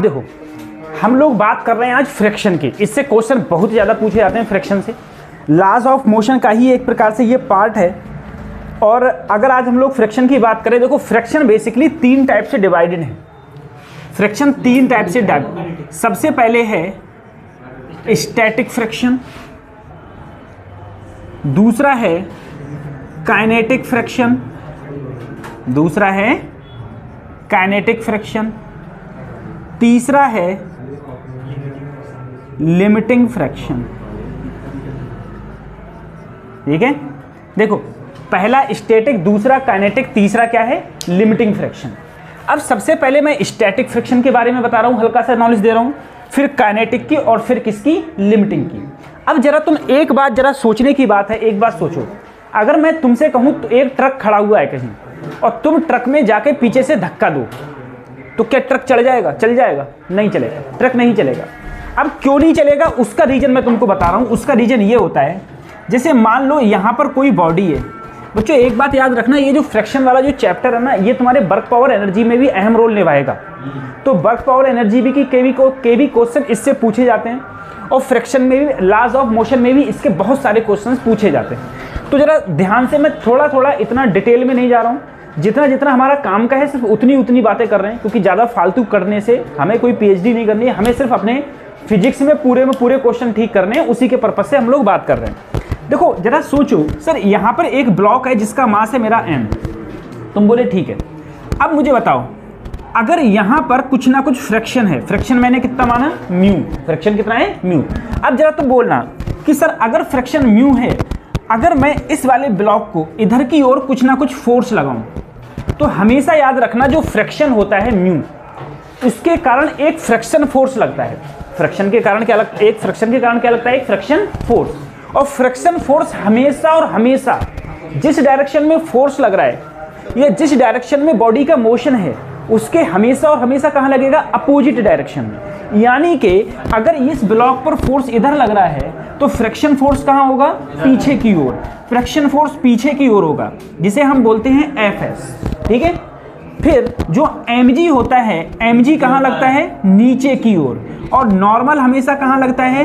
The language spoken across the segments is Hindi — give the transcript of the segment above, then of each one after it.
देखो हम लोग बात कर रहे हैं आज फ्रिक्शन की, इससे क्वेश्चन बहुत ज़्यादा पूछे जाते हैं फ्रिक्शन से। लॉज ऑफ मोशन का ही एक प्रकार से ये पार्ट है। और अगर आज हम लोग फ्रिक्शन की बात करें, देखो फ्रिक्शन बेसिकली 3 टाइप से डिवाइडेड है। फ्रिक्शन 3 टाइप से सबसे पहले है स्टैटिक फ्रिक्शन, दूसरा है काइनेटिक फ्रिक्शन, दूसरा है काइनेटिक फ्रिक्शन, तीसरा है लिमिटिंग फ्रिक्शन। ठीक है, देखो पहला स्टैटिक, दूसरा काइनेटिक, तीसरा क्या है लिमिटिंग फ्रिक्शन। अब सबसे पहले मैं स्टैटिक फ्रिक्शन के बारे में बता रहा हूं, हल्का सा नॉलेज दे रहा हूं, फिर काइनेटिक की और फिर किसकी, लिमिटिंग की। अब जरा तुम एक बात जरा सोचने की बात है, एक बात सोचो, अगर मैं तुमसे कहूं तो एक ट्रक खड़ा हुआ है कहीं और तुम ट्रक में जाके पीछे से धक्का दो तो क्या ट्रक चल जाएगा? चल जाएगा? नहीं चलेगा, ट्रक नहीं चलेगा। अब क्यों नहीं चलेगा उसका रीजन मैं तुमको बता रहा हूं। उसका रीजन ये होता है, जैसे मान लो यहां पर कोई बॉडी है। बच्चों एक बात याद रखना, ये जो फ्रिक्शन वाला जो चैप्टर है ना, ये तुम्हारे वर्क पावर एनर्जी में भी अहम रोल निभाएगा। तो वर्क पावर एनर्जी भी की केवी क्वेश्चन इससे पूछे जाते हैं, और फ्रिक्शन में भी, लॉज ऑफ मोशन में भी इसके बहुत सारे क्वेश्चंस पूछे जाते हैं। तो जरा ध्यान से, मैं थोड़ा थोड़ा इतना डिटेल में नहीं जा रहा हूँ, जितना जितना हमारा काम का है सिर्फ उतनी बातें कर रहे हैं, क्योंकि ज़्यादा फालतू करने से हमें कोई पीएचडी नहीं करनी है, हमें सिर्फ अपने फिजिक्स में पूरे क्वेश्चन ठीक करने हैं, उसी के पर्पज से हम लोग बात कर रहे हैं। देखो जरा सोचो सर, यहाँ पर एक ब्लॉक है जिसका मास है मेरा m, तुम बोले ठीक है। अब मुझे बताओ, अगर यहाँ पर कुछ ना कुछ फ्रिक्शन है, फ्रिक्शन मैंने कितना माना, म्यू, फ्रिक्शन कितना है, म्यू। अब जरा तुम बोलना कि सर अगर फ्रिक्शन म्यू है, अगर मैं इस वाले ब्लॉक को इधर की ओर कुछ ना कुछ फोर्स लगाऊं, तो हमेशा याद रखना जो फ्रिक्शन होता है म्यू, उसके कारण एक फ्रिक्शन फोर्स लगता है। फ्रिक्शन के कारण क्या लगता है? एक फ्रिक्शन के कारण क्या लगता है? एक फ्रिक्शन फोर्स। और फ्रिक्शन फोर्स हमेशा और हमेशा जिस डायरेक्शन में फोर्स लग रहा है या जिस डायरेक्शन में बॉडी का मोशन है, उसके हमेशा और हमेशा कहाँ लगेगा? अपोजिट डायरेक्शन में। यानी कि अगर इस ब्लॉक पर फोर्स इधर लग रहा है तो फ्रिक्शन फोर्स कहाँ होगा? पीछे की ओर। फ्रिक्शन फोर्स पीछे की ओर होगा, जिसे हम बोलते हैं Fs। ठीक है, फिर जो mg होता है, mg कहाँ लगता है? नीचे की ओर। और नॉर्मल हमेशा कहाँ लगता है?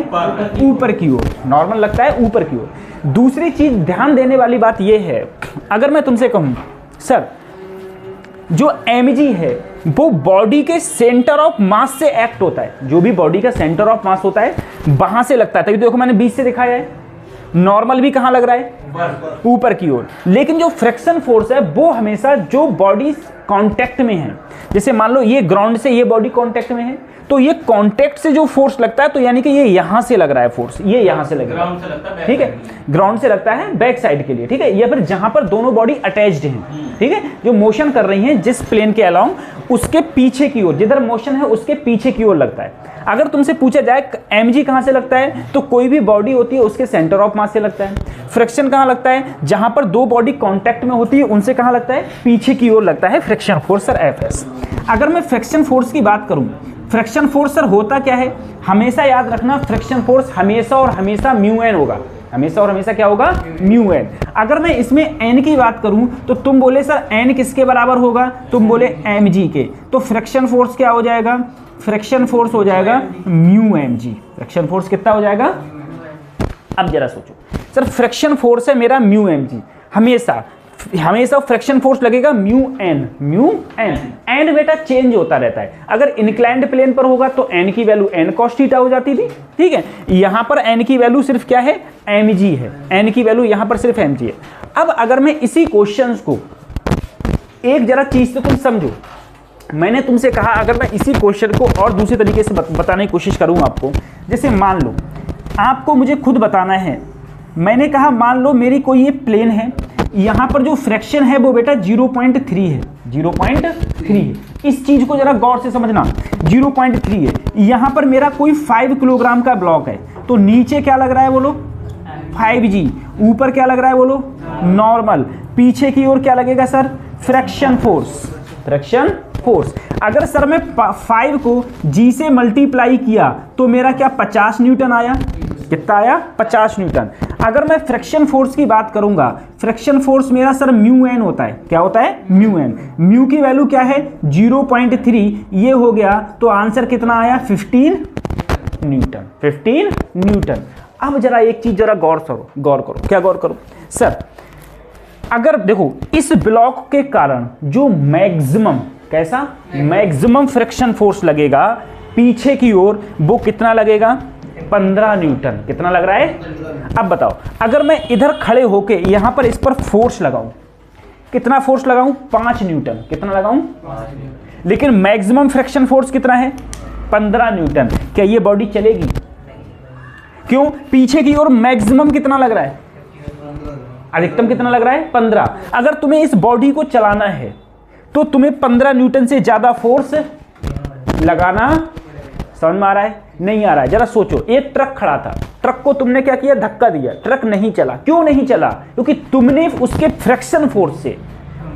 ऊपर की ओर। नॉर्मल लगता है ऊपर की ओर। दूसरी चीज ध्यान देने वाली बात यह है, अगर मैं तुमसे कहूं सर जो mg है वो बॉडी के सेंटर ऑफ मास से एक्ट होता है, जो भी बॉडी का सेंटर ऑफ मास होता है वहां से लगता है। तभी देखो मैंने बीच से दिखाया है। नॉर्मल भी कहाँ लग रहा है? ऊपर की ओर। लेकिन जो फ्रिक्शन फोर्स है वो हमेशा जो बॉडी कांटेक्ट में है, जैसे मान लो ये ग्राउंड से ये बॉडी कांटेक्ट में है, तो ये कांटेक्ट से जो फोर्स लगता है, तो यानी कि ये यहां से लग रहा है फोर्स, ये यहां से लग रहा है। ठीक है, ग्राउंड से लगता है बैक साइड के लिए। ठीक है, या फिर जहां पर दोनों बॉडी अटैच्ड हैं, ठीक है, जो मोशन कर रही हैं जिस प्लेन के अलाउंग, उसके पीछे की ओर, जिधर मोशन है उसके पीछे की ओर लगता है। अगर तुमसे पूछा जाए mg कहां से लगता है, तो कोई भी बॉडी होती है उसके सेंटर ऑफ मास से लगता है। फ्रिक्शन कहां लगता है? जहां पर दो बॉडी कांटेक्ट में होती है उनसे कहां लगता है? पीछे की ओर लगता है फ्रिक्शन फोर्स सर, Fs। अगर मैं फ्रिक्शन फोर्स की बात करूं, फ्रिक्शन फोर्स सर होता क्या है? हमेशा याद रखना, फ्रिक्शन फोर्स हमेशा और हमेशा म्यू एन होगा। हमेशा और हमेशा क्या होगा? Mu N. अगर मैं इसमें एन की बात करूं तो तुम बोले सर एन किसके बराबर होगा? तुम बोले mg के। तो फ्रिक्शन फोर्स क्या हो जाएगा? फ्रिक्शन फोर्स हो जाएगा म्यू mg। फ्रिक्शन फोर्स कितना हो जाएगा? अब जरा सोचो सर, फ्रिक्शन फोर्स है मेरा म्यू mg, हमेशा फ्रिक्शन फोर्स लगेगा म्यू एन। एन बेटा चेंज होता रहता है। अगर इंक्लाइंड प्लेन पर होगा तो एन की वैल्यू एन कॉस थीटा हो जाती थी। ठीक है, यहां पर एन की वैल्यू सिर्फ क्या है? mg है। एन की वैल्यू यहां पर सिर्फ mg है। अब अगर मैं इसी क्वेश्चंस को, एक जरा चीज तो तुम समझो, मैंने तुमसे कहा अगर मैं इसी क्वेश्चन को और दूसरे तरीके से बताने की कोशिश करूं आपको, जैसे मान लो आपको मुझे खुद बताना है, मैंने कहा मान लो मेरी कोई ये प्लेन है, यहाँ पर जो फ्रैक्शन है वो बेटा 0.3 है, 0.3 है। इस चीज को जरा गौर से समझना, 0.3 है। यहाँ पर मेरा कोई 5 किलोग्राम का ब्लॉक है, तो नीचे क्या लग रहा है बोलो? 5g। ऊपर क्या लग रहा है बोलो? नॉर्मल। पीछे की ओर क्या लगेगा sir? Fraction force. Fraction force. अगर सर मैं 5 को g से मल्टीप्लाई किया तो मेरा क्या 50 न्यूटन आया? कितना आया? 50 न्यूटन। अगर मैं फ्रिक्शन फोर्स की बात करूंगा, फ्रिक्शन फोर्स मेरा सर म्यू एन होता है। क्या होता है? Mu N. म्यू की वैल्यू क्या है? 0.3। ये हो गया तो आंसर कितना आया? 15 न्यूटन। 15 न्यूटन। अब जरा एक चीज जरा गौर करो। क्या गौर करो सर? अगर देखो इस ब्लॉक के कारण जो मैक्सिमम, कैसा मैक्सिमम फ्रिक्शन फोर्स लगेगा पीछे की ओर, वो कितना लगेगा? 15 न्यूटन। कितना लग रहा है? अब बताओ, अगर मैं इधर खड़े होके यहां पर इस पर फोर्स लगाऊं, कितना फोर्स लगाऊं? 5 न्यूटन। कितना लगाऊं? लेकिन मैक्सिमम फ्रिक्शन फोर्स कितना है? 15 न्यूटन। क्या ये बॉडी चलेगी? क्यों? पीछे की ओर मैक्सिमम कितना लग रहा है? अधिकतम कितना लग रहा है? 15। अगर तुम्हें इस बॉडी को चलाना है तो तुम्हें 15 न्यूटन से ज्यादा फोर्स लगाना, समझ में आ रहा है? नहीं आ रहा है? जरा सोचो, एक ट्रक खड़ा था, ट्रक को तुमने क्या किया? धक्का दिया, ट्रक नहीं चला। क्यों नहीं चला? क्योंकि तुमने उसके फ्रिक्शन फोर्स से,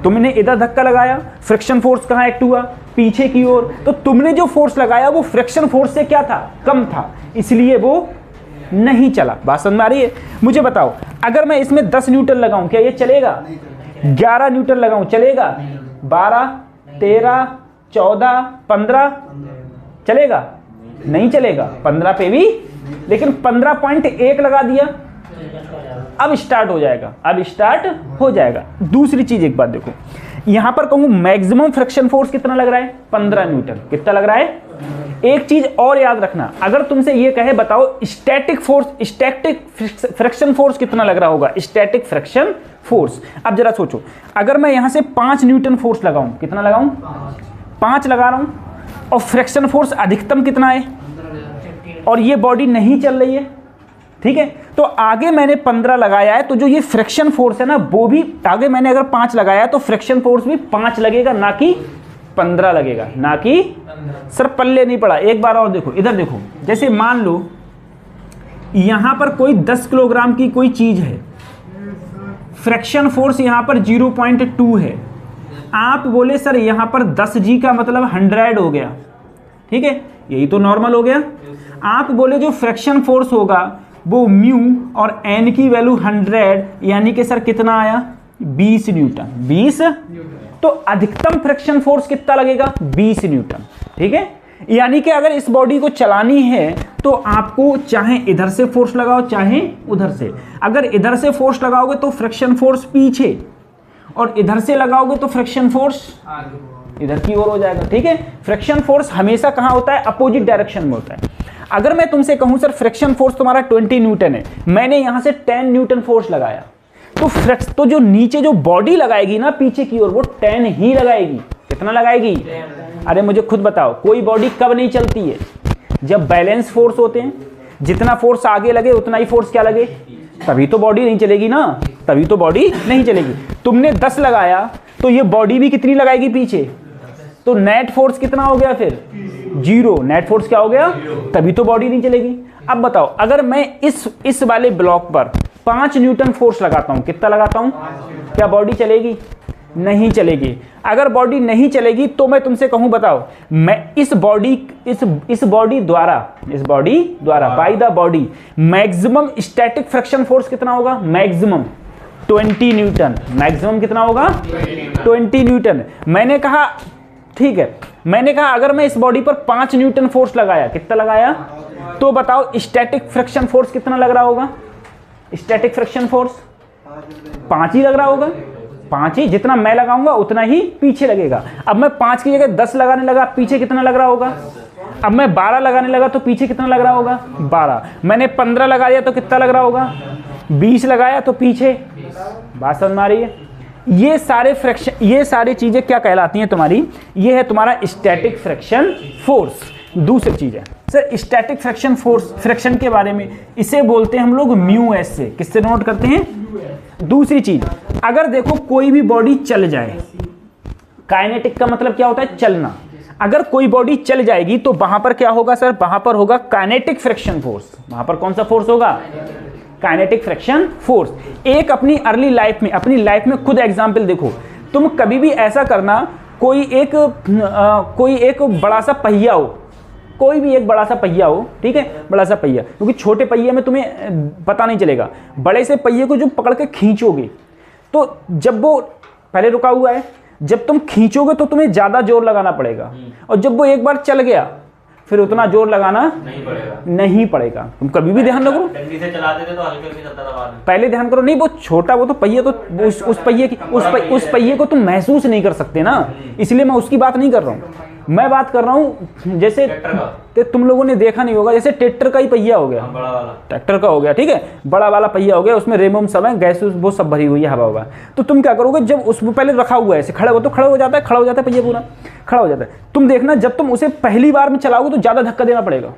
तुमने इधर धक्का लगाया, फ्रिक्शन फोर्स कहां एक्ट हुआ? पीछे की ओर। तो तुमने जो फोर्स लगाया वो फ्रिक्शन फोर्स से क्या था? कम था, इसलिए वो नहीं चला। बात समझ में आ रही है? मुझे बताओ, अगर मैं इसमें 10 न्यूटन लगाऊं, क्या ये चलेगा? 11 न्यूटन लगाऊं, चलेगा? 12, 13, 14, 15 चलेगा? नहीं चलेगा। 15 पे भी, लेकिन 15.1 लगा दिया, अब स्टार्ट हो जाएगा। अब स्टार्ट हो जाएगा। दूसरी चीज एक बात देखो, यहां पर कहूं मैक्सिमम फ्रिक्शन फोर्स कितना लग रहा है? 15 न्यूटन। कितना लग रहा है? एक चीज और याद रखना, अगर तुमसे ये कहे बताओ static force, static friction force कितना लग रहा होगा? Static friction force. अब जरा सोचो, अगर मैं यहां से 5 न्यूटन फोर्स लगाऊं, कितना लगाऊं? 5 लगा रहा हूं, और फ्रिक्शन फोर्स अधिकतम कितना है? और ये बॉडी नहीं चल रही है, ठीक है? तो आगे मैंने 15 लगाया है, तो जो ये फ्रिक्शन फोर्स है ना, वो भी आगे मैंने अगर 5 लगाया तो फ्रिक्शन फोर्स भी 5 लगेगा, ना कि 15 लगेगा, ना कि सर पल्ले नहीं पड़ा। एक बार और देखो, इधर देखो, जैसे मान लो यहां पर कोई 10 किलोग्राम की कोई चीज है, फ्रिक्शन फोर्स यहां पर 0.2 है। आप बोले सर यहां पर 10G का मतलब 100 हो गया, ठीक है? यही तो नॉर्मल हो गया। आप बोले जो फ्रिक्शन फोर्स होगा वो म्यू और एन की वैल्यू 100, यानी कि सर कितना आया? 20 न्यूटन। 20, तो अधिकतम फ्रिक्शन फोर्स कितना लगेगा? 20 न्यूटन, ठीक है? यानी कि अगर इस बॉडी को चलानी है तो आपको चाहे इधर से फोर्स लगाओ चाहे उधर से। अगर इधर से फोर्स लगाओगे तो फ्रिक्शन फोर्स पीछे, और इधर से लगाओगे तो फ्रिक्शन फोर्स इधर की ओर हो जाएगा, ठीक है? फ्रिक्शन फोर्स हमेशा कहां होता है? अपोजिट डायरेक्शन में होता है। अगर मैं तुमसे कहूं सर फ्रिक्शन फोर्स तुम्हारा 20 न्यूटन है, मैंने यहां से 10 न्यूटन फोर्स लगाया, तो जो नीचे जो बॉडी लगाएगी ना पीछे की ओर, वो 10 ही लगाएगी। कितना लगाएगी? अरे मुझे खुद बताओ, कोई बॉडी कब नहीं चलती है? जब बैलेंस फोर्स होते हैं, जितना फोर्स आगे लगे उतना ही फोर्स क्या लगे, तभी तो बॉडी नहीं चलेगी ना, तभी तो बॉडी नहीं चलेगी। तुमने 10 लगाया तो ये बॉडी भी कितनी लगाएगी पीछे, तो नेट फोर्स कितना हो गया फिर? 0। नेट फोर्स क्या हो गया? तभी तो बॉडी नहीं चलेगी। अब बताओ, अगर मैं इस वाले ब्लॉक पर 5 न्यूटन फोर्स लगाता हूं, कितना लगाता हूं, क्या बॉडी चलेगी? नहीं चलेगी। अगर बॉडी नहीं चलेगी तो मैं तुमसे कहूं, बताओ, मैं इस बॉडी द्वारा by the body maximum static friction force कितना होगा? Maximum 20 Newton. मैक्सिमम कितना होगा? 20 न्यूटन। मैंने कहा ठीक है, मैंने कहा अगर मैं इस बॉडी पर 5 न्यूटन फोर्स लगाया, कितना लगाया, तो बताओ स्टैटिक फ्रिक्शन फोर्स कितना लग रहा होगा? स्टैटिक फ्रिक्शन फोर्स 5 ही लग रहा होगा। 5 ही, जितना मैं लगाऊंगा उतना ही पीछे लगेगा। अब मैं 5 की जगह 10 लगाने लगा, पीछे कितना लग रहा होगा? अब मैं 12 लगाने लगा तो पीछे कितना लग रहा होगा? 12। मैंने 15 लगा दिया तो कितना लग रहा होगा? 20 लगाया तो पीछे। बात समझ में आ रही है? ये सारे फ्रिक्शन, ये सारी चीजें क्या कहलाती हैं तुम्हारी? ये है तुम्हारा स्टैटिक फ्रिक्शन फोर्स। दूसरी चीज है sir static friction force, friction के बारे में, इसे बोलते हैं हम लोग म्यू एस से। किससे नोट करते हैं? दूसरी चीज, अगर देखो कोई भी बॉडी चल जाए, काइनेटिक का मतलब क्या होता है? चलना। अगर कोई बॉडी चल जाएगी तो वहां पर क्या होगा सर? वहां पर होगा काइनेटिक फ्रिक्शन फोर्स। वहां पर कौन सा फोर्स होगा? Kinetic friction force. एक अपनी अर्ली लाइफ में, अपनी लाइफ में खुद एग्जाम्पल देखो, तुम कभी भी ऐसा करना, कोई एक बड़ा सा पहिया हो, कोई भी एक बड़ा सा पहिया हो, ठीक है, बड़ा सा पहिया, क्योंकि छोटे पहिए में तुम्हें पता नहीं चलेगा, बड़े से पहिए को जो पकड़ के खींचोगे तो जब वो पहले रुका हुआ है, जब तुम खींचोगे तो तुम्हें ज़्यादा जोर लगाना पड़ेगा, और जब वो एक बार चल गया फिर उतना जोर लगाना नहीं पड़ेगा। तुम कभी भी ध्यान रखो, डंडी से चलाते थे तो हल्के चलता था, पहले ध्यान करो, नहीं वो छोटा, वो तो पहिया, तो उस पहिए को तुम महसूस नहीं कर सकते ना, इसलिए मैं उसकी बात नहीं कर रहा हूँ। मैं बात कर रहा हूँ जैसे तुम लोगों ने देखा नहीं होगा, जैसे ट्रैक्टर का ही पहिया हो गया, बड़ा वाला ट्रैक्टर का हो गया, ठीक है, बड़ा वाला पहिया हो गया, उसमें रेम सब है, गैस वो सब भरी हुई है, हवा होगा, तो तुम क्या करोगे, जब उसमें पहले रखा हुआ है ऐसे खड़ा हो तो खड़ा हो जाता है पहिया पूरा खड़ा हो जाता है। तुम देखना जब तुम उसे पहली बार में चलाओगे तो ज़्यादा धक्का देना पड़ेगा,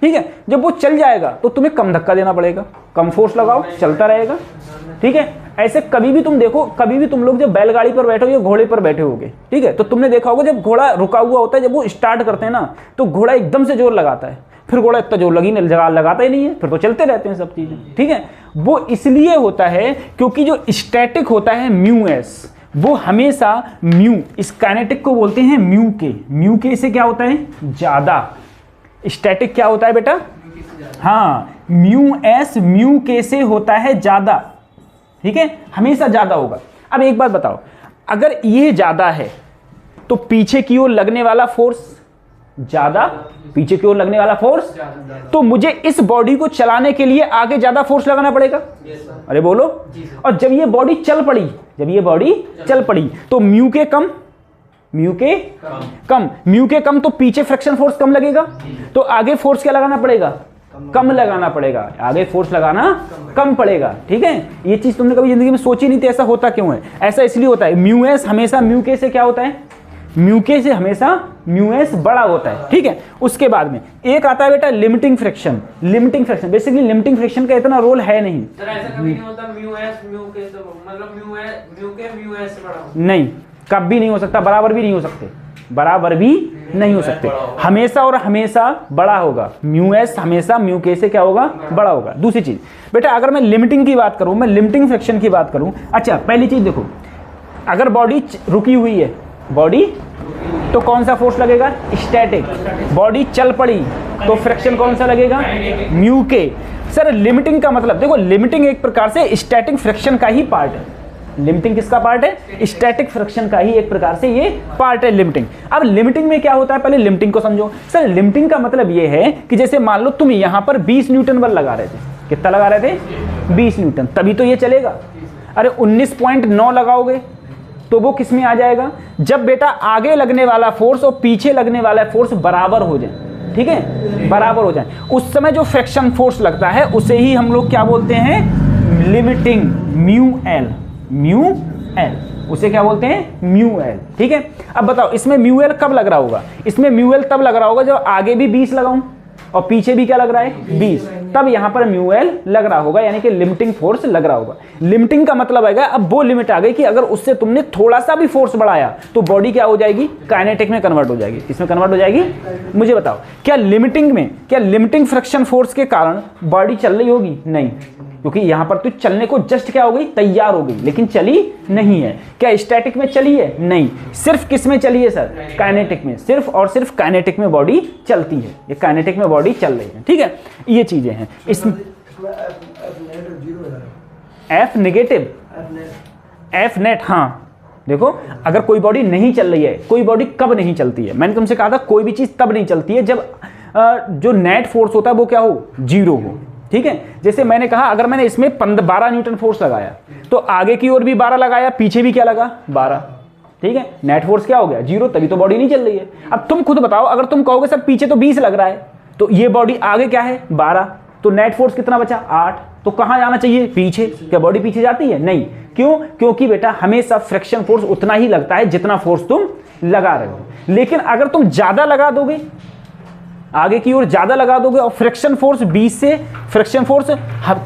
ठीक है, जब वो चल जाएगा तो तुम्हें कम धक्का देना पड़ेगा, कम फोर्स लगाओ, चलता रहेगा, ठीक है। ऐसे कभी भी तुम देखो, कभी भी तुम लोग जब बैलगाड़ी पर बैठे हो या घोड़े पर बैठे होगे, ठीक है, तो तुमने देखा होगा जब घोड़ा रुका हुआ होता है, जब वो स्टार्ट करते हैं ना तो घोड़ा एकदम से जोर लगाता है, फिर घोड़ा इतना जोर लगाता ही नहीं है, फिर तो चलते रहते हैं सब चीज़ें, ठीक है। वो इसलिए होता है क्योंकि जो स्टैटिक होता है म्यू एस, वो हमेशा म्यू, इस काइनेटिक को बोलते हैं म्यू के से क्या होता है, ज़्यादा। स्टैटिक क्या होता है बेटा, हाँ, म्यू एस म्यू के से होता है ज़्यादा, ठीक है, हमेशा ज़्यादा होगा। अब एक बात बताओ, अगर ये ज़्यादा है तो पीछे की ओर लगने वाला फोर्स ज़्यादा, पीछे की ओर लगने वाला फोर्स, तो मुझे इस बॉडी को चलाने के लिए आगे ज़्यादा फोर्स लगाना पड़ेगा, अरे बोलो। और जब ये बॉडी चल पड़ी, तो म्यू के कम तो पीछे फ्रिक्शन फोर्स कम लगेगा, तो आगे फोर्स क्या लगाना पड़ेगा, कम लगाना पड़ेगा, आगे फोर्स लगाना कम पड़ेगा, ठीक है। ये चीज तुमने कभी जिंदगी में सोची नहीं थी, ऐसा होता क्यों है, ऐसा इसलिए होता है, म्यू एस हमेशा म्यू के से क्या होता है, म्यू के से हमेशा म्यू एस बड़ा होता है, ठीक है। उसके बाद में एक आता है बेटा limiting friction. Basically limiting friction का इतना रोल है नहीं, सर ऐसा कभी नहीं होता म्यू एस म्यू के, तो मतलब म्यू एस से बड़ा हो, नहीं, कभी नहीं हो सकता, बराबर भी नहीं हो सकते, हमेशा और हमेशा बड़ा होगा, म्यू एस हमेशा म्यू के से क्या होगा, बड़ा होगा। दूसरी चीज बेटा, अगर मैं लिमिटिंग की बात करूं, मैं लिमिटिंग फ्रिक्शन की बात करूं, अच्छा पहली चीज देखो, अगर बॉडी रुकी हुई है, बॉडी तो कौन सा फोर्स लगेगा, स्टैटिक। बॉडी चल पड़ी तो फ्रिक्शन कौन सा लगेगा, म्यू के। सर लिमिटिंग का मतलब देखो, लिमिटिंग एक प्रकार से स्टैटिक फ्रिक्शन का ही पार्ट है। लिमिटिंग किसका पार्ट है, स्टैटिक फ्रिक्शन का ही एक प्रकार से ये पार्ट है लिमिटिंग। अब लिमिटिंग में क्या होता है, पहले लिमिटिंग को समझो। सर लिमिटिंग का मतलब ये है कि जैसे मान लो तुम यहां पर 20 न्यूटन बल लगा रहे थे, कितना लगा रहे थे, 20 न्यूटन, तभी तो ये चलेगा। अरे 19.9 लगाओगे तो वो किस में आ जाएगा, जब बेटा आगे लगने वाला फोर्स और पीछे लगने वाला फोर्स बराबर हो जाए, ठीक है, बराबर हो जाए, उस समय जो फ्रिक्शन फोर्स लगता है उसे ही हम लोग क्या बोलते हैं, लिमिटिंग, म्यू एल, उसे क्या बोलते हैं, म्यू एल, ठीक है। अब बताओ इसमें म्यू एल कब लग रहा होगा, इसमें म्यू एल तब लग रहा होगा जब आगे भी 20 लगाऊं और पीछे भी क्या लग रहा है, 20, तब यहां पर म्यू एल लग रहा होगा, यानी कि लिमिटिंग फोर्स लग रहा होगा। लिमिटिंग का मतलब है अब वो लिमिट आ गई कि अगर उससे तुमने थोड़ा सा भी फोर्स बढ़ाया तो बॉडी क्या हो जाएगी, काइनेटिक में कन्वर्ट हो जाएगी। इसमें कन्वर्ट हो जाएगी। मुझे बताओ क्या लिमिटिंग फ्रिक्शन फोर्स के कारण बॉडी चल रही होगी, नहीं, क्योंकि यहां पर तो चलने को जस्ट क्या हो गई, तैयार हो गई, लेकिन चली नहीं है। क्या स्टैटिक में चली है, नहीं, सिर्फ किस में चली है सर, काइनेटिक में, सिर्फ और सिर्फ काइनेटिक में बॉडी चलती है, ये काइनेटिक में बॉडी चल रही है, ठीक है। ये चीजें हैं इसमें। एफ नेगेटिव, एफ नेट, हाँ देखो, अगर कोई बॉडी नहीं चल रही है, कोई बॉडी कब नहीं चलती है, मैंने तुमसे कहा था कोई भी चीज तब नहीं चलती है जब जो नेट फोर्स होता है वो क्या हो, 0 हो, ठीक है। जैसे मैंने कहा अगर मैंने इसमें 12 न्यूटन फोर्स लगाया तो आगे की ओर भी 12 लगाया, पीछे भी क्या लगा, 12, ठीक है, नेट फोर्स क्या हो गया, 0, तभी तो बॉडी नहीं चल रही है। अब तुम खुद बताओ, अगर तुम कहोगे सर पीछे तो 20 लग रहा है, तो ये बॉडी आगे क्या है, 12, तो नेट फोर्स कितना बचा, 8, तो कहां जाना चाहिए, पीछे। क्या बॉडी पीछे जाती है, नहीं, क्यों, क्योंकि बेटा हमेशा फ्रिक्शन फोर्स उतना ही लगता है जितना फोर्स तुम लगा रहे हो। लेकिन अगर तुम ज्यादा लगा दोगे, आगे की ओर ज्यादा लगा दोगे, और फ्रिक्शन फोर्स 20 से, फ्रिक्शन फोर्स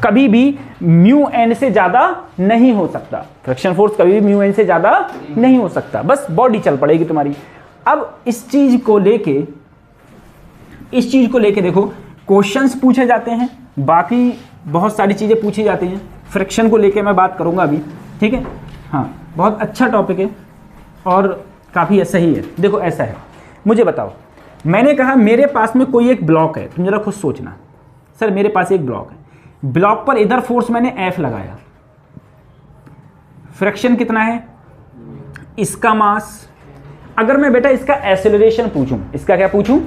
कभी भी म्यू एन से ज्यादा नहीं हो सकता, फ्रिक्शन फोर्स कभी भी म्यू एन से ज्यादा नहीं हो सकता, बस बॉडी चल पड़ेगी तुम्हारी। अब इस चीज को लेके देखो क्वेश्चंस पूछे जाते हैं, बाकी बहुत सारी चीजें पूछी जाती हैं। फ्रिक्शन को लेके मैं बात करूंगा अभी, ठीक है, हाँ, बहुत अच्छा टॉपिक है और काफी सही है। देखो ऐसा है, मुझे बताओ मैंने कहा मेरे पास में कोई एक ब्लॉक है, तुम जरा खुद सोचना। सर मेरे पास एक ब्लॉक है, ब्लॉक पर इधर फोर्स मैंने F लगाया, फ्रिक्शन कितना है, इसका मास। अगर मैं बेटा इसका एक्सेलरेशन पूछूं, इसका क्या पूछूं,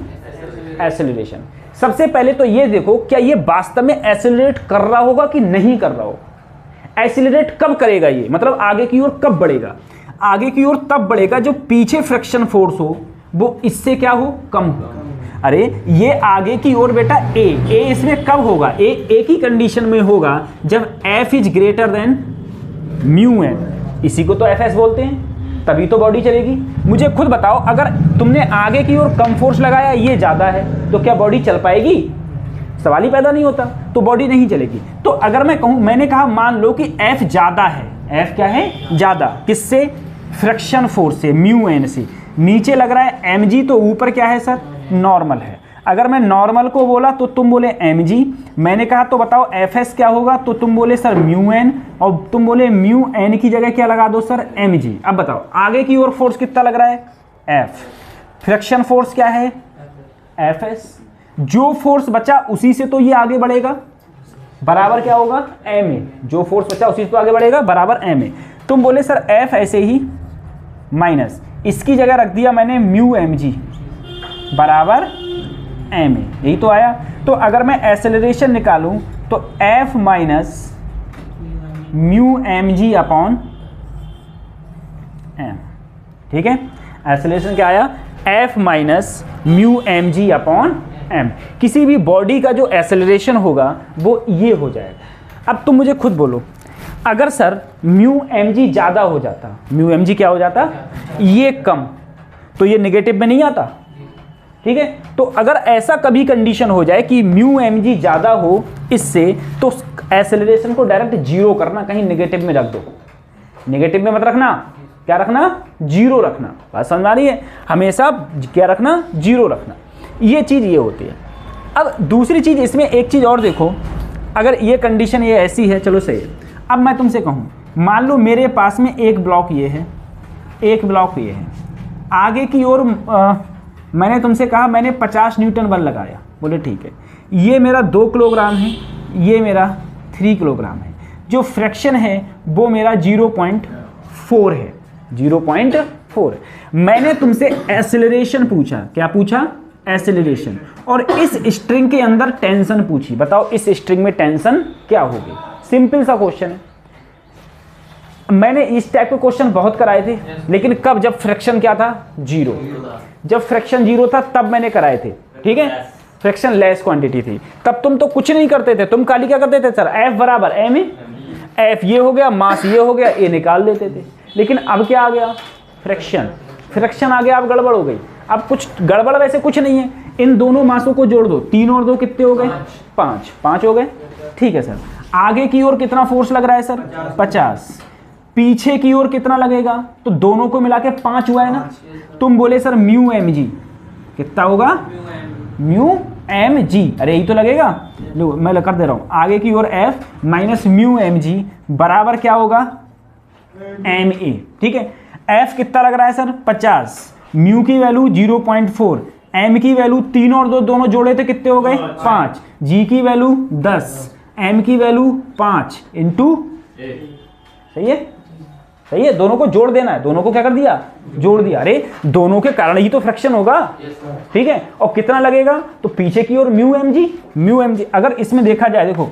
एक्सेलरेशन। सबसे पहले तो ये देखो क्या ये वास्तव में एक्सेलरेट कर रहा होगा कि नहीं कर रहा होगा। एक्सेलरेट कब करेगा ये, मतलब आगे की ओर कब बढ़ेगा, आगे की ओर तब बढ़ेगा जो पीछे फ्रिक्शन फोर्स हो वो इससे क्या हो, कम हो। अरे ये आगे की ओर बेटा ए इसमें कब होगा, ए की कंडीशन में होगा जब F is greater than mu N, इसी को तो Fs बोलते हैं, तभी तो बॉडी चलेगी। मुझे खुद बताओ अगर तुमने आगे की ओर कम फोर्स लगाया, ये ज़्यादा है, तो क्या बॉडी चल पाएगी, सवाल ही पैदा नहीं होता, तो बॉडी नहीं चलेगी। तो अगर मैं कहूँ, मैंने कहा मान लो कि F ज़्यादा है, F क्या है, ज़्यादा, किससे, फ्रिक्शन फोर्स से, म्यू एन से। नीचे लग रहा है mg, तो ऊपर क्या है सर, नॉर्मल है। अगर मैं नॉर्मल को बोला तो तुम बोले mg, मैंने कहा तो बताओ fs क्या होगा, तो तुम बोले सर म्यू एन, और तुम बोले म्यू एन की जगह क्या लगा दो सर, mg। अब बताओ आगे की ओर फोर्स कितना लग रहा है, f, फ्रिक्शन फोर्स क्या है, fs, जो फोर्स बचा उसी से तो ये आगे बढ़ेगा, बराबर क्या होगा, ma, जो फोर्स बचा उसी से तो आगे बढ़ेगा, बराबर ma। तुम बोले सर f ऐसे ही माइनस, इसकी जगह रख दिया मैंने म्यू mg बराबर ma, यही तो आया। तो अगर मैं एक्सेलरेशन निकालूं तो f minus mu mg upon m, ठीक है। एक्सेलरेशन क्या आया, f minus mu mg upon m। किसी भी बॉडी का जो एक्सेलरेशन होगा वो ये हो जाएगा। अब तुम मुझे खुद बोलो, अगर सर म्यू mg ज़्यादा हो जाता, म्यू mg क्या हो जाता, ये कम, तो ये नेगेटिव में नहीं आता, ठीक है। तो अगर ऐसा कभी कंडीशन हो जाए कि म्यू mg ज़्यादा हो इससे, तो एक्सेलरेशन को डायरेक्ट जीरो करना, कहीं नेगेटिव में रख दो, नेगेटिव में मत रखना, क्या रखना, जीरो रखना। बात समझ आ रही है, हमेशा क्या रखना, जीरो रखना, ये चीज़ ये होती है। अब दूसरी चीज़ इसमें एक चीज़ और देखो, अगर ये कंडीशन ये ऐसी है, चलो सही है। अब मैं तुमसे कहूँ, मान लो मेरे पास में एक ब्लॉक ये है, एक ब्लॉक ये है, आगे की ओर मैंने तुमसे कहा मैंने 50 न्यूटन बल लगाया, बोले ठीक है, ये मेरा 2 किलोग्राम है, ये मेरा 3 किलोग्राम है, जो फ्रैक्शन है वो मेरा 0.4 है, 0.4। मैंने तुमसे एक्सेलरेशन पूछा, क्या पूछा, एक्सेलरेशन, और इस स्ट्रिंग के अंदर टेंशन पूछी, बताओ इस स्ट्रिंग में टेंशन क्या होगी। सिंपल सा क्वेश्चन है, मैंने इस टाइप के क्वेश्चन बहुत कराए थे, लेकिन कब, जब फ्रैक्शन क्या था, जीरो, जब फ्रैक्शन जीरो था तब मैंने कराए थे, ठीक है। फ्रैक्शन लेस क्वांटिटी थी, तब तुम तो कुछ नहीं करते थे, तुम खाली क्या करते थे, सर F बराबर m, F ये हो गया, मास ये हो गया, A निकाल देते थे। लेकिन अब क्या आ गया, फ्रैक्शन, फ्रैक्शन आ गया, अब गड़बड़ हो गई। अब कुछ गड़बड़ वैसे कुछ नहीं है, इन दोनों मासों को जोड़ दो, 3 और 2 कितने हो गए, 5 हो गए, ठीक है सर। आगे की ओर कितना फोर्स लग रहा है सर, 50, पीछे की ओर कितना लगेगा, तो दोनों को मिला के 5 हुआ है ना। तुम बोले सर म्यू mg कितना होगा, म्यू mg, अरे यही तो लगेगा, लो मैं कर दे रहा हूँ, आगे की ओर f माइनस म्यू mg बराबर क्या होगा, ma, ठीक है। f कितना लग रहा है सर, 50, म्यू की वैल्यू 0.4, m की वैल्यू 3 और 2 दोनों जोड़े थे कितने हो गए, 5, g की वैल्यू 10, m की वैल्यू 5 इंटू, सही है, सही है, दोनों को जोड़ देना है, दोनों को क्या कर दिया, जोड़ दिया। अरे दोनों के कारण ही तो फ्रैक्शन होगा, ठीक है। और कितना लगेगा, तो पीछे की ओर म्यू mg, अगर इसमें देखा जाए, देखो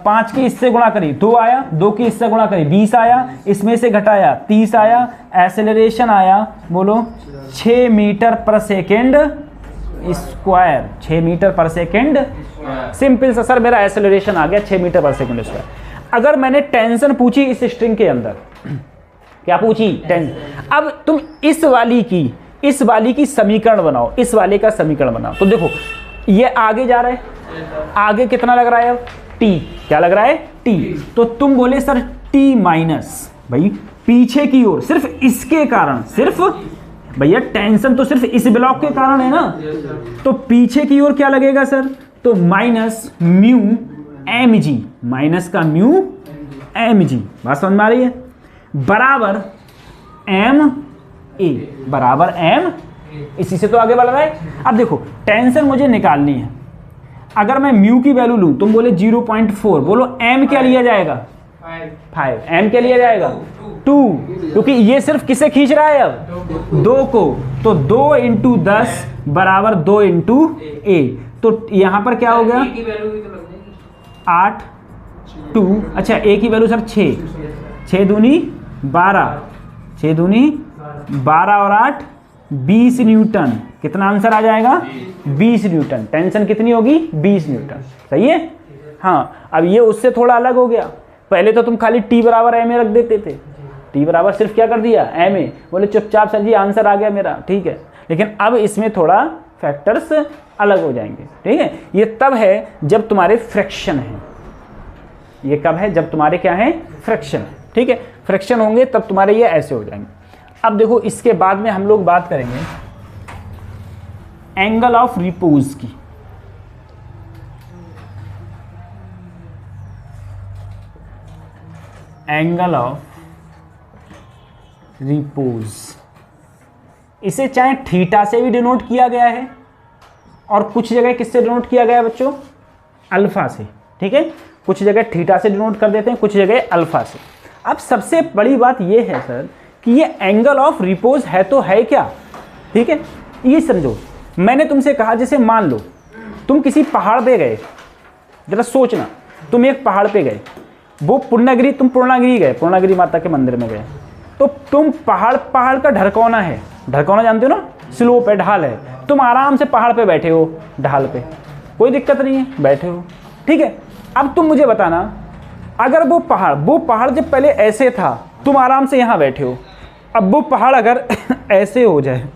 5 की इससे गुणा करी 2 आया, 2 की इससे गुणा करी 20 आया, इसमें से घटाया 30 आया, एक्सेलरेशन आया, बोलो 6 मीटर पर सेकेंड स्क्वायर, 6 मीटर पर सेकेंड। सिंपल सा सर मेरा एक्सेलरेशन आ गया 6 मीटर पर सेकेंड स्क्वायर। अगर मैंने टेंशन पूछी इस स्ट्रिंग के अंदर, क्या पूछी, टेंशन, अब तुम इस वाली की समीकरण बनाओ, इस वाले का समीकरण बनाओ। तो देखो ये आगे जा रहा है, आगे कितना लग रहा है, अब t, क्या लग रहा है, t, तो तुम बोले सर t माइनस, भाई पीछे की ओर सिर्फ इसके कारण, सिर्फ भैया टेंशन तो सिर्फ इस ब्लॉक के कारण है ना, तो पीछे की ओर क्या लगेगा सर, तो माइनस म्यू mg, माइनस का म्यू mg, बात समझ में आ रही है, बराबर m a, बराबर m इसी से तो आगे बढ़ रहा है। अब देखो टेंशन मुझे निकालनी है, अगर मैं म्यू की वैल्यू लूँ, तुम बोले 0.4, बोलो m क्या लिया जाएगा? 5। m क्या लिया जाएगा? 2, क्योंकि ये सिर्फ किसे खींच रहा है अब? 2 को, तो 2 × 10 बराबर 2 × a, तो यहाँ पर क्या हो गया? की वैल्यू भी तो लग जाएगी। 8 2, अच्छा a की वैल्यू सर 6, 6 दूनी 12, 6 दूनी 12 और 8 20 न्यूटन। कितना आंसर आ जाएगा? 20 न्यूटन। टेंशन कितनी होगी? 20 न्यूटन। सही है? हाँ, अब ये उससे थोड़ा अलग हो गया। पहले तो तुम खाली t बराबर m रख देते थे, t बराबर सिर्फ क्या कर दिया? m, बोले चुपचाप सर जी आंसर आ गया मेरा, ठीक है। लेकिन अब इसमें थोड़ा फैक्टर्स अलग हो जाएंगे, ठीक है। ये तब है जब तुम्हारे फ्रैक्शन है, ये कब है? जब तुम्हारे क्या है? फ्रैक्शन है, ठीक है। फ्रैक्शन होंगे तब तुम्हारे ये ऐसे हो जाएंगे। अब देखो इसके बाद में हम लोग बात करेंगे एंगल ऑफ रिपोज की। एंगल ऑफ रिपोज, इसे चाहे थीटा से भी डिनोट किया गया है और कुछ जगह किससे डिनोट किया गया है बच्चों? अल्फा से, ठीक है। कुछ जगह थीटा से डिनोट कर देते हैं, कुछ जगह अल्फा से। अब सबसे बड़ी बात यह है सर कि ये एंगल ऑफ रिपोज है तो है क्या, ठीक है। ये समझो, मैंने तुमसे कहा जैसे मान लो तुम किसी पहाड़ पे गए, जरा सोचना, तुम एक पहाड़ पे गए, वो तुम पूर्णागिरी गए, पूर्णागिरी माता के मंदिर में गए, तो तुम पहाड़ का ढरकौना है, ढरकौना जानते हो ना, स्लोप है, ढाल है, तुम आराम से पहाड़ पे बैठे हो, ढाल पे कोई दिक्कत नहीं है, बैठे हो, ठीक है। अब तुम मुझे बताना, अगर वो पहाड़ जब पहले ऐसे था, तुम आराम से यहाँ बैठे हो, अब वो पहाड़ अगर ऐसे हो जाए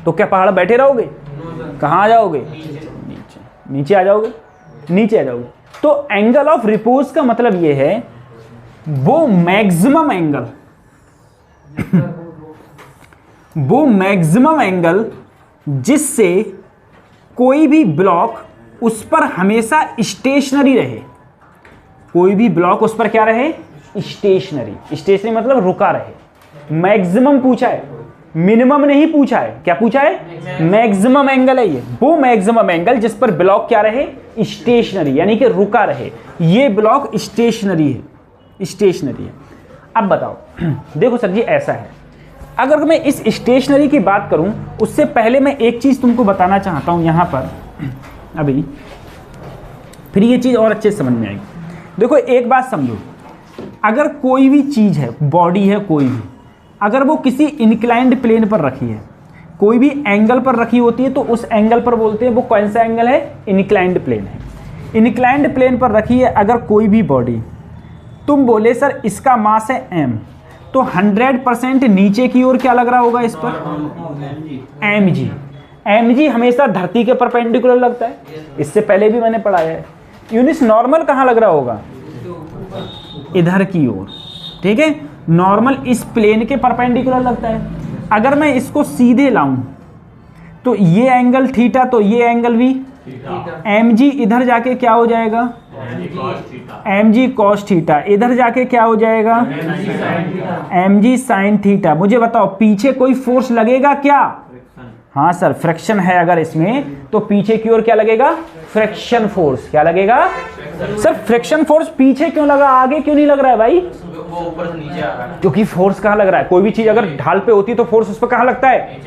तो क्या पहाड़ बैठे रहोगे? कहाँ आ जाओगे? नीचे आ जाओगे, नीचे आ जाओगे। तो एंगल ऑफ रिपोज का मतलब ये है वो मैक्सिमम एंगल जिससे कोई भी ब्लॉक उस पर हमेशा स्टेशनरी रहे, कोई भी ब्लॉक उस पर क्या रहे? स्टेशनरी मतलब रुका रहे। मैक्सिमम पूछा है, मिनिमम नहीं पूछा है। क्या पूछा है? मैक्सिमम एंगल है ये, वो मैक्सिमम एंगल जिस पर ब्लॉक क्या रहे? स्टेशनरी, यानी कि रुका रहे। ये ब्लॉक स्टेशनरी है। अब बताओ, देखो सर जी ऐसा है, अगर मैं इस स्टेशनरी की बात करूं, उससे पहले मैं एक चीज तुमको बताना चाहता हूं यहां पर अभी, फिर ये चीज और अच्छे से समझ में आएगी। देखो एक बात समझो, अगर कोई भी चीज है, बॉडी है कोई भी, अगर वो किसी इंक्लाइंड प्लेन पर रखी है, कोई भी एंगल पर रखी होती है, तो उस एंगल पर बोलते हैं वो कौन सा एंगल है? इंक्लाइंड प्लेन है। इंक्लाइंड प्लेन पर रखी है अगर कोई भी बॉडी, तुम बोले सर इसका मास है m, तो 100% नीचे की ओर क्या लग रहा होगा इस पर? mg हमेशा धरती के परपेंडिकुलर लगता है, इससे पहले भी मैंने पढ़ाया है। यूनिस नॉर्मल कहाँ लग रहा होगा? इधर की ओर, ठीक है। नॉर्मल इस प्लेन के परपेंडिकुलर लगता है। अगर मैं इसको सीधे लाऊं तो ये एंगल थीटा, तो ये एंगल भी mg इधर जाके क्या हो जाएगा? mg cos theta. इधर जाके क्या हो जाएगा? mg sin theta. मुझे बताओ पीछे कोई फोर्स लगेगा क्या? हाँ सर, फ्रिक्शन है अगर इसमें, तो पीछे की ओर क्या लगेगा? Friction force. क्या लगेगा सर? फ्रिक्शन फोर्स पीछे क्यों लगा, आगे क्यों नहीं लग रहा है भाई? वो ऊपर से नीचे आ रहा है। क्योंकि फोर्स कहाँ लग रहा है? कोई भी चीज अगर ढाल पे होती है तो फोर्स उस पर कहाँ लगता है?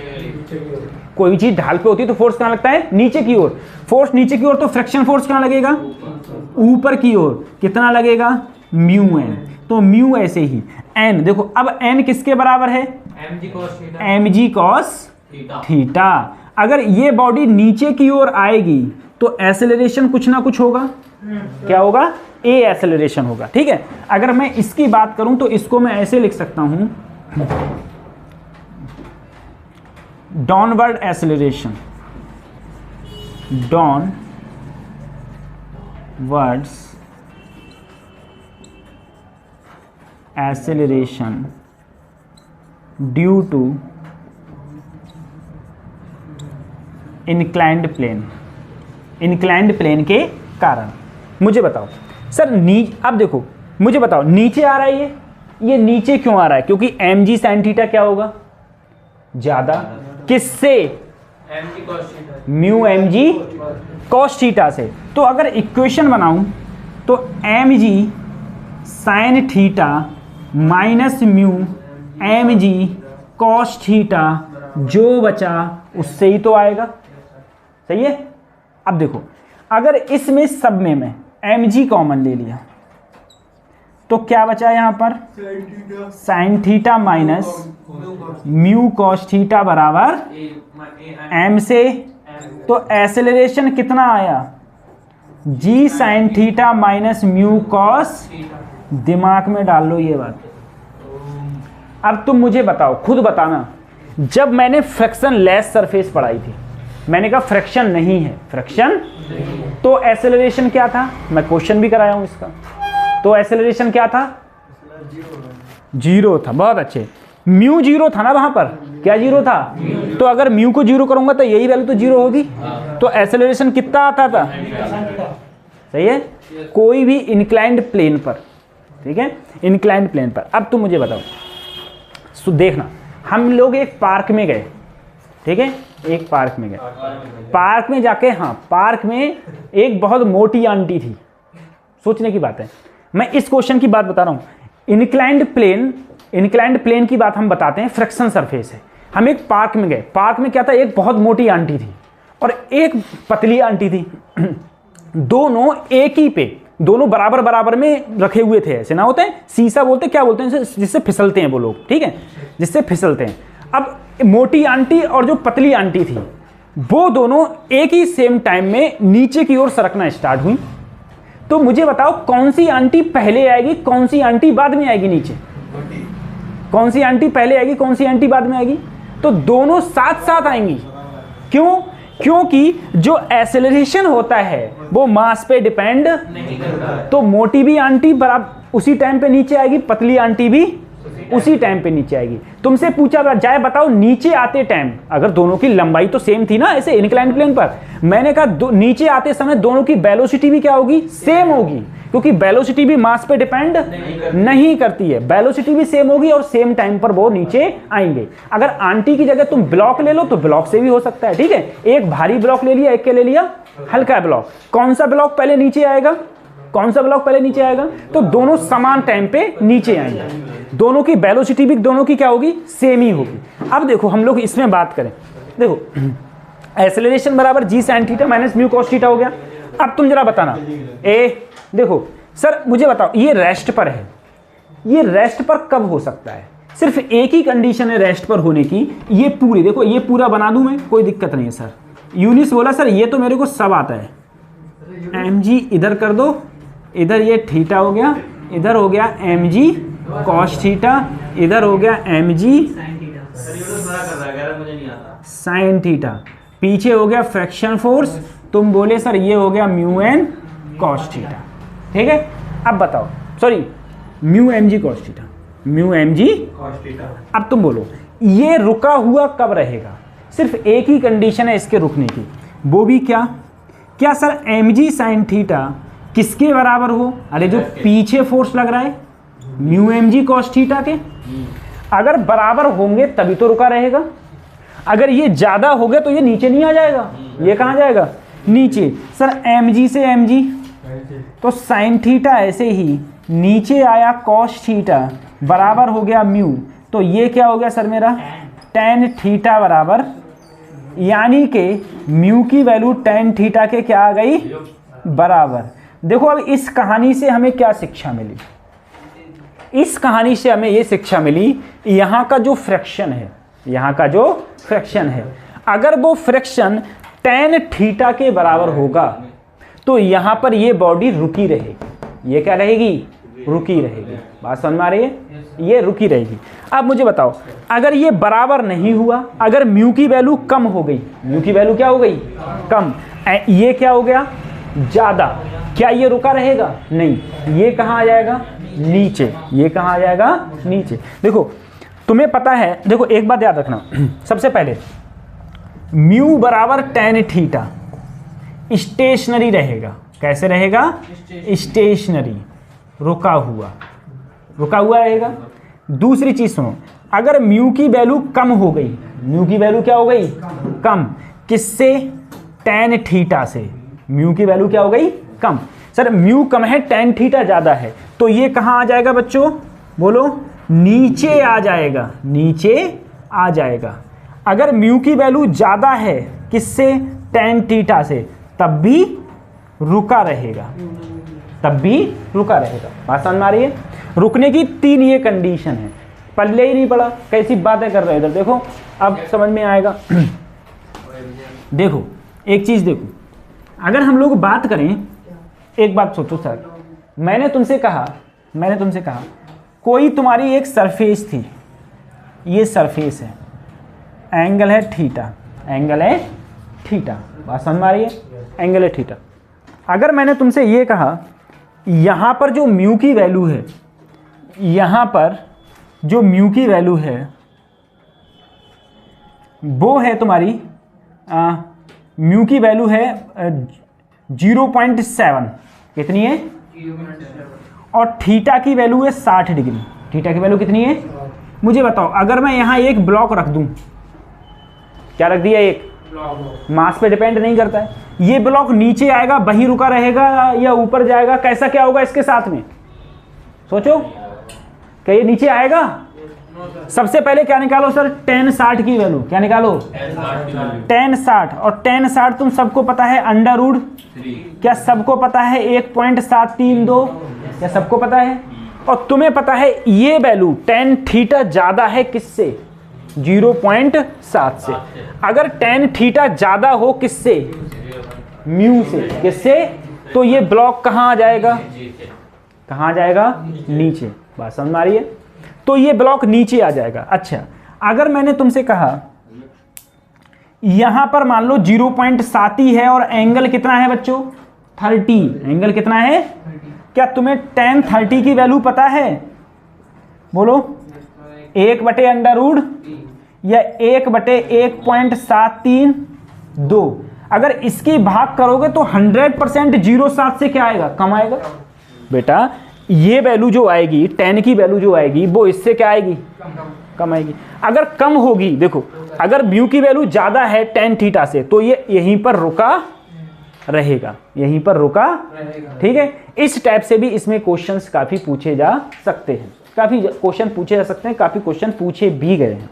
कोई भी चीज ढाल पे होती है तो फोर्स कहाँ लगता है? नीचे की ओर। फोर्स नीचे की ओर, तो फ्रिक्शन फोर्स कहाँ लगेगा? ऊपर की ओर। कितना लगेगा? Mu N. तो म्यू ऐसे ही एन, देखो अब एन किसके बराबर है? mg cos theta. अगर ये बॉडी नीचे की ओर आएगी तो एक्सेलरेशन कुछ ना कुछ होगा। क्या होगा? ए एक्सेलरेशन होगा, ठीक है। अगर मैं इसकी बात करूं तो इसको मैं ऐसे लिख सकता हूं, downward acceleration, downwards acceleration due to inclined plane के कारण। मुझे बताओ सर अब देखो मुझे बताओ नीचे आ रहा है ये नीचे क्यों आ रहा है? क्योंकि mg sin थीटा क्या होगा? ज्यादा किससे? mg cos theta mu m g cos theta से। तो अगर इक्वेशन बनाऊं तो m g sine theta minus mu m g cos theta, जो बचा उससे ही तो आएगा। सही है। अब देखो अगर इसमें सब में मैं एम जी कॉमन ले लिया तो क्या बचा यहां पर? Sine theta minus mu cos theta बराबर एम से। तो एक्सेलरेशन कितना आया? G sine theta minus mu cos. दिमाग में डाल लो ये बात। अब तुम मुझे बताओ, खुद बताना, जब मैंने फ्रैक्शन लेस सरफेस पढ़ाई थी मैंने कहा फ्रैक्शन नहीं है, फ्रैक्शन तो एक्सेलरेशन क्या था? मैं क्वेश्चन भी कराया हूं इसका। तो एक्सेलरेशन क्या था? जीरो था। बहुत अच्छे। म्यू जीरो था ना वहां पर? क्या जीरो था? तो अगर म्यू को जीरो करूंगा तो यही वैल्यू तो जीरो होगी। तो एक्सेलरेशन कितना आता था? सही है। कोई भी इंक्लाइंड प्लेन पर, ठीक है, इंक्लाइंड प्लेन पर। अब तुम मुझे बताओ, देखना, हम लोग एक पार्क में गए, ठीक है, एक पार्क में गए। पार्क में जाके, हाँ, पार्क में एक बहुत मोटी आंटी थी। सोचने की बात है, मैं इस क्वेश्चन की बात बता रहा हूं। इंक्लाइंड प्लेन की बात हम बताते हैं, फ्रैक्शन सरफेस है। हम एक पार्क में गए, पार्क में क्या था? एक बहुत मोटी आंटी थी और एक पतली आंटी थी। दोनों एक ही पे, दोनों बराबर बराबर में रखे हुए थे। ऐसे ना होते हैं, शीशा बोलते, क्या बोलते हैं जिससे फिसलते हैं वो लोग, ठीक है, जिससे फिसलते हैं। अब मोटी आंटी और जो पतली आंटी थी वो दोनों एक ही सेम टाइम में नीचे की ओर सरकना स्टार्ट हुई। तो मुझे बताओ कौन सी आंटी पहले आएगी, कौन सी आंटी बाद में आएगी नीचे? कौन सी आंटी पहले आएगी, कौन सी आंटी बाद में आएगी? तो दोनों साथ साथ आएंगी। क्यों? क्योंकि जो एक्सेलरेशन होता है वो मास पे डिपेंड नहीं करता। तो मोटी भी आंटी बराबर उसी टाइम पे नीचे आएगी, पतली आंटी भी उसी टाइम पे नीचे आएगी। तुमसे पूछा जाए, बताओ नीचे आते टाइम, अगर दोनों की लंबाई तो सेम थी ना ऐसे इंक्लाइंड प्लेन पर, मैंने कहा नीचे आते समय दोनों की वेलोसिटी भी क्या होगी? सेम होगी, क्योंकि वेलोसिटी भी मास पे डिपेंड नहीं करती है। वेलोसिटी भी सेम होगी और सेम टाइम पर वो नीचे आएंगे। अगर आंटी की जगह तुम ब्लॉक ले लो तो ब्लॉक से भी हो सकता है, ठीक है। एक भारी ब्लॉक ले लिया, एक के ले लिया हल्का ब्लॉक। कौन सा ब्लॉक पहले नीचे आएगा? कौन सा ब्लॉक पहले नीचे आएगा? तो दोनों समान टाइम पे नीचे आएंगे। दोनों की वेलोसिटी भी दोनों की क्या होगी? सेम ही होगी। अब देखो हम लोग इसमें बात करें, देखो एक्सेलरेशन बराबर G sine theta minus mu cos theta हो गया। अब तुम जरा बताना, देखो सर मुझे बताओ, ये रेस्ट पर है, ये रेस्ट पर कब हो सकता है? सिर्फ एक ही कंडीशन है रेस्ट पर होने की। ये पूरी देखो, ये पूरा बना दूं मैं, कोई दिक्कत नहीं है सर। यूनिस बोला सर ये तो मेरे को सब आता है। एम जी इधर कर दो, इधर ये थीटा हो गया, इधर हो गया एम जी कॉस थीटा, इधर हो गया एम जी साइन थीटा, पीछे हो गया फ्रैक्शन फोर्स। तुम बोले सर ये हो गया म्यू एन कॉस थीटा, ठीक है। अब बताओ, sorry mu m g cos theta, mu m g cos theta. अब तुम बोलो ये रुका हुआ कब रहेगा? सिर्फ एक ही कंडीशन है इसके रुकने की, वो भी क्या? क्या sir m g sine theta किसके बराबर हो? अरे जो पीछे फोर्स लग रहा है mu m g cos theta के। अगर बराबर होंगे तभी तो रुका रहेगा। अगर ये ज्यादा हो गया तो ये नीचे नहीं आ जाएगा, ये कहाँ जाएगा? नीचे। सर एम जी से एम जी, तो साइन थीटा ऐसे ही नीचे आया कॉस थीटा बराबर हो गया म्यू, तो ये क्या हो गया सर मेरा? टेन थीटा बराबर, यानी कि म्यू की वैल्यू टेन थीटा के क्या आ गई? बराबर। देखो अब इस कहानी से हमें क्या शिक्षा मिली? इस कहानी से हमें ये शिक्षा मिली, यहाँ का जो फ्रैक्शन है, यहाँ का जो फ्रैक्शन है, अगर वो फ्रैक्शन टेन थीटा के बराबर होगा तो यहाँ पर ये बॉडी रुकी रहेगी। ये क्या रहेगी? रुकी रहेगी। बात समझ में आ रही है? ये रुकी रहेगी। अब मुझे बताओ, अगर ये बराबर नहीं हुआ, अगर म्यू की वैल्यू कम हो गई, म्यू की वैल्यू क्या हो गई? कम। ये क्या हो गया? ज़्यादा। क्या ये रुका रहेगा? नहीं, ये कहाँ आ जाएगा? नीचे। ये कहाँ आ जाएगा? नीचे। देखो तुम्हें पता है, देखो एक बात याद रखना, सबसे पहले म्यू बराबर टेन थीटा स्टेशनरी रहेगा। कैसे रहेगा? स्टेशनरी, रुका हुआ, रुका हुआ रहेगा। दूसरी चीज सुनो, अगर म्यू की वैल्यू कम हो गई म्यू की वैल्यू क्या हो गई, कम। किससे, tan थीटा से। म्यू की वैल्यू क्या हो गई, कम। सर म्यू कम है, tan थीटा ज़्यादा है, तो ये कहाँ आ जाएगा बच्चों, बोलो, नीचे आ जाएगा, नीचे आ जाएगा। अगर म्यू की वैल्यू ज़्यादा है किससे, tan थीटा से, तब भी रुका रहेगा, तब भी रुका रहेगा। बात समझ में आ रही है? रुकने की 3 ये कंडीशन है। पल्ले ही नहीं पड़ा, कैसी बातें कर रहे हो इधर, देखो अब समझ में आएगा। देखो एक चीज़ देखो, अगर हम लोग बात करें, एक बात सोचो सर, मैंने तुमसे कहा कोई तुम्हारी एक सरफेस थी, ये सरफेस है, एंगल है थीटा, एंगल है थीटा। बात समझ में आ रही है? एंगल है थीटा। अगर मैंने तुमसे ये कहा यहाँ पर जो म्यू की वैल्यू है, यहाँ पर जो म्यू की वैल्यू है वो है तुम्हारी, म्यू की वैल्यू है 0.7, कितनी है, और थीटा की वैल्यू है 60 डिग्री। थीटा की वैल्यू कितनी है, मुझे बताओ। अगर मैं यहाँ एक ब्लॉक रख दूँ, क्या रख दिया, एक, मास पे डिपेंड नहीं करता है, ये ब्लॉक नीचे आएगा वहीं रुका रहेगा या ऊपर जाएगा, कैसा क्या होगा इसके साथ में, सोचो, क्या ये नीचे आएगा? सबसे पहले क्या निकालो सर, tan 60 की वैल्यू, क्या निकालो, tan 60, और tan 60 तुम सबको पता है अंडर रूट, क्या सबको पता है 1.732, क्या सबको पता है? और तुम्हें पता है ये वैल्यू tan थीटा ज्यादा है किससे, 0.7 से। अगर tan थीटा ज्यादा हो किससे, म्यू से, किससे, तो ये ब्लॉक कहाँ आ जाएगा, कहाँ आ जाएगा, नीचे। बात समझ में आ रही है? तो ये ब्लॉक नीचे आ जाएगा। अच्छा, अगर मैंने तुमसे कहा यहां पर मान लो 0.7 ही है और एंगल कितना है बच्चों, 30, एंगल कितना है, क्या तुम्हें tan 30 की वैल्यू पता है, बोलो, 1/√, या 1/1.732। अगर इसकी भाग करोगे तो 100% 0.7 से क्या आएगा, कम आएगा। बेटा ये वैल्यू जो आएगी, tan की वैल्यू जो आएगी वो इससे क्या आएगी, कम आएगी। अगर कम होगी, देखो अगर म्यू की वैल्यू ज्यादा है tan थीटा से, तो ये यहीं पर रुका रहेगा, यहीं पर रुका, ठीक है। इस टाइप से भी इसमें क्वेश्चंस काफी पूछे जा सकते हैं, काफी क्वेश्चन पूछे जा सकते हैं, काफी क्वेश्चन पूछे भी गए हैं।